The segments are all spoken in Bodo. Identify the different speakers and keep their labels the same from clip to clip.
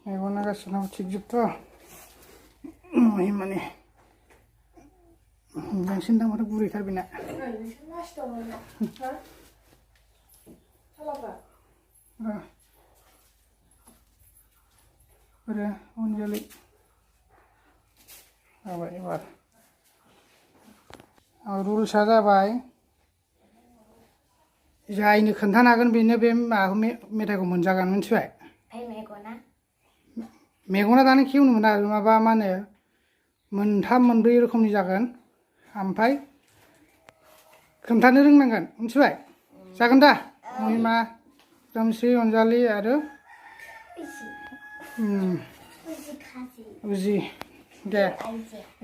Speaker 1: मेगना गासिनाबो थिगजोबथ' महिमानि बांसिन दामाथ' बुरैथार बेना आरो अनजालि जाबाय एबार रुल्सआ जाबाय जायनो खोन्थानो हागोन बेनो बे माबाखौ मेथाइखौ मोनजागोन मिथिबाय मेगना दानो खेवनो मोना माबा मा होनो मोनथाम मोनब्रै रोखोमनि जागोन ओमफ्राय खोन्थानो रोंनांगोन मिथिबाय जागोन दा महिमा सोदोमस्रि अनजालि आरो उजि दे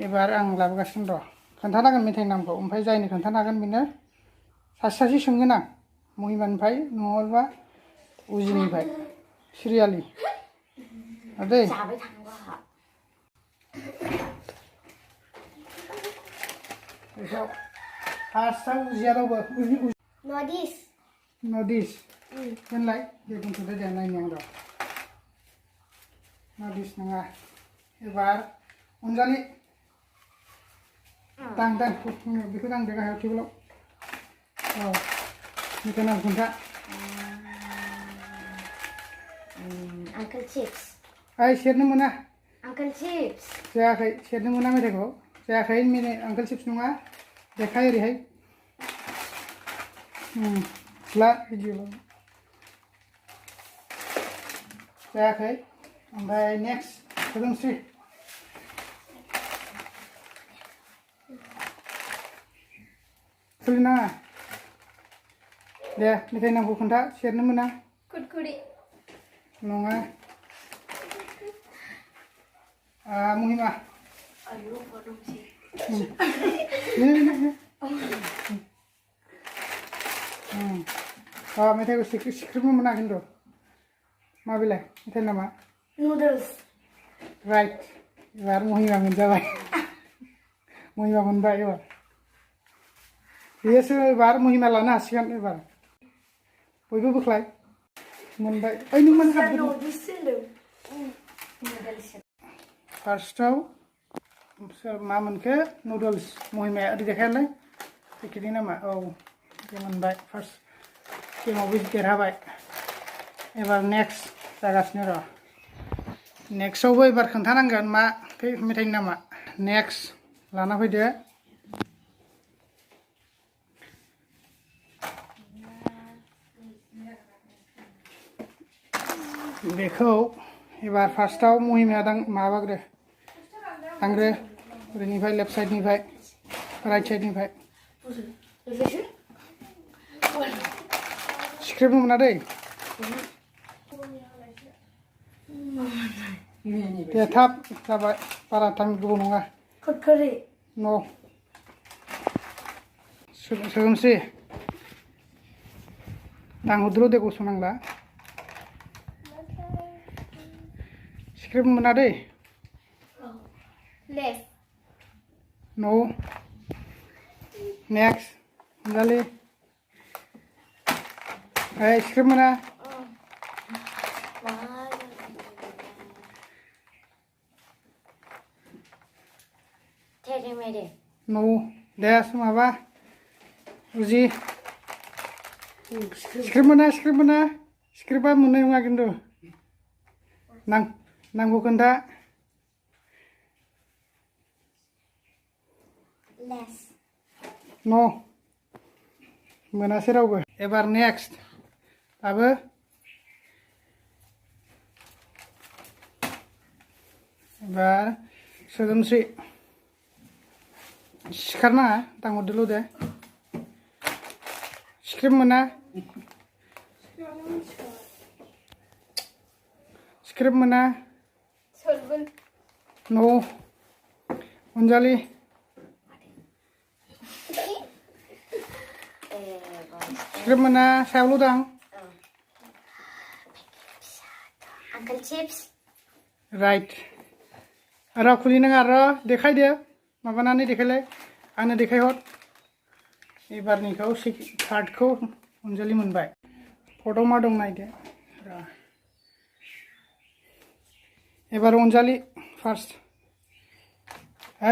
Speaker 1: एबार आं लाबोगासिनो र' खोन्थानांगोन मेथाइनि नामखौ ओमफ्राय जायनो खोन्थानो हागोन बेनो सासे सोंगोन आं महिमानिफ्राय नङाबा उजिनिफ्राय सिरियालि दे फार्स्टआव उजिया रावबो नदिस होनलाय दे दोनथ'दो दे नायनि आं र' नदिस नङा एबार अनजालि दां बेखौ दांदो गाहायाव टेबोलाव औ मेथाइ नाम खोन्था
Speaker 2: Uncle Chips.
Speaker 1: ओइ सेरनो मोना
Speaker 2: Uncle Chips.
Speaker 1: जायाखै सेरनो मोना मेथाइखौ जायाखै आंकोल चिप्स नङा देखाय ओरैहाय ला भिडिअ जायाखै ओमफ्राय नेक्स्ट सोदोमस्रि खुलिनाङा दे मेथाइ नामखौ खोन्था सेरनो मोना
Speaker 2: Kurkuri.
Speaker 1: नङा महिमा
Speaker 2: Ayo, bodoh sih.
Speaker 1: मेथाइखौ सिख्रेबनो मोना खिन्थु माबेलाय मेथाइ नामा
Speaker 2: Noodles.
Speaker 1: राइट एबार महिमा मोनजाबाय महिमा मोनबाय एबार बेयोसो एबार महिमा लानो हासिगोन एबार बयबो बोख्लाय मोनबाय ओइ नों मानो हाबदों फार्स्टआव सोर मा मोनखो नुडल्स महिमाया ओरै देखायालाय पेकेटनि नामा औ बे मोनबाय फार्स्ट गेमाव बे देरहाबाय एबार नेक्स्ट जागासिनो र' नेक्स्टआवबो एबार खोन्थानांगोन मा मेथाइनि नामा नेक्स्ट लाना फैदो बेखौ एबार फार्स्टआव महिमाया माबाग्रो थांग्रो ओरैनिफ्राय लेफ्ट साइडनिफ्राय राइट साइडनिफ्राय सिख्रेबनो मोना दै दे थाब जाबाय बारा टाइम गोबाव नङा न' सोदोमस्रि दांहरदोल' दे गसंनांला सिख्रेबनो मोना दै
Speaker 2: Left.
Speaker 1: No. Next. Anjali. Hey, script mana?
Speaker 2: Tere mere.
Speaker 1: No. Des apa? Uji. Script mana? Script apa mana yang akan tu? Nang bukan tak?
Speaker 2: Less.
Speaker 1: No. Monaसै रावबो एबार नेक्स्ट दाबो एबार सोदोमस्रि सिखारनाङा दांहरदोल' दे सिख्रेब मोना सिख्रेब मोना न' अनजालि सिख्रेब मोना सायावल' दां
Speaker 2: Uncle Chips.
Speaker 1: राइट र' खुलिनाङा र' देखायदो माबानानै देखायलाय आंनो देखायहर एबारनिखौ थार्डखौ अनजालि मोनबाय फट'आव मा दं नायदो र' एबार अनजालि फार्स्ट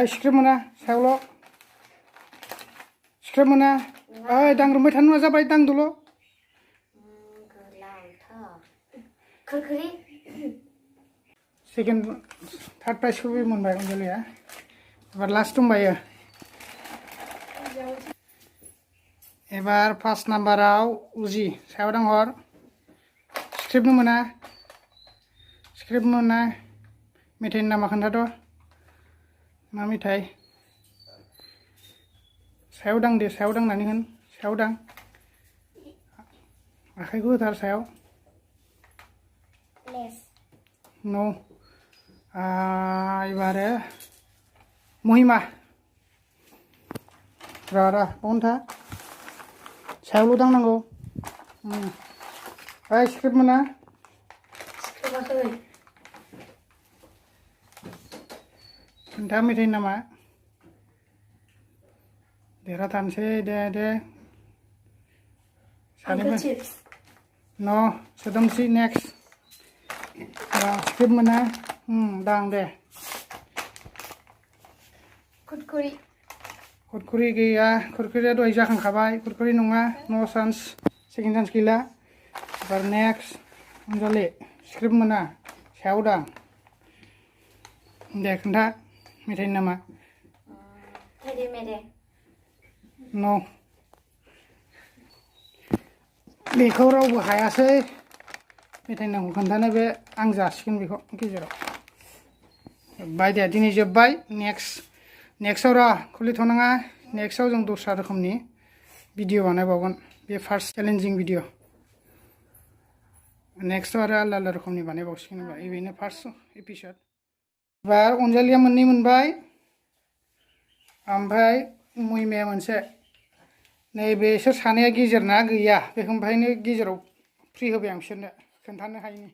Speaker 1: स्क्रिप्ट मोना सायावल' स्क्रिप्ट मोना दांग्रोमबाय थानो नाङा जाबाय दांदोल'
Speaker 2: खुरखुरि
Speaker 1: सेकेन्ड थार्ड प्राइजखौबो मोनबाय अनजालिया एबार लास्ट दंबायो एबार फार्स्ट नाम्बाराव उजि सायाव दांहर स्क्रिप्ट मोना मेथाइनि नामा खोन्थाद' मा मेथाइ सायाव दां दे सायाव दांनानै होन सायाव दां आखाइखौ होथार सायाव न' एबारो महिमा र' बावनो था सायावल' दांनांगौ स्क्रिप्ट मोना खोन्था मेथाइनि नामा देरहाथारनोसै दे सानैबो न' सोदोमस्रि नेक्स्ट स्क्रिप्ट मोना दां दे खुरखुरि गैया खुरखुरिया दहाय जाखांखाबाय खुरखुरि नङा नो चान्स सेकेन्ड चान्स गैला एबार नेक्स्ट अनजालि स्क्रिप्ट मोना सायाव दां दे खोन्था मेथाइनि नामा न' बेखौ रावबो हायासै मेथाइनि नामखौ खोन्थानो बे आं जासिगोन बेखौ गेजेराव जोब्बाय दे दिनै जोब्बाय नेक्स्टआव र' खुलिथ'नाङा नेक्स्टआव जों दस्रा रोखोमनि भिडिअ बानायबावगोन बे फार्स्ट चेलेन्जिं भिडिअ नेक्स्टआव आरो आलदा रोखोमनि बानायबावसिगोन बेनो फार्स्ट एपिसड एबार अनजालिया मोननै मोनबाय ओमफ्राय महिमाया मोनसे नैबेसोर सानैया गेजेरना गैया बेखौ ओमफ्रायनो गेजेराव फ्रि होबाय आं बिसोरनो खोन्थानो हायिनि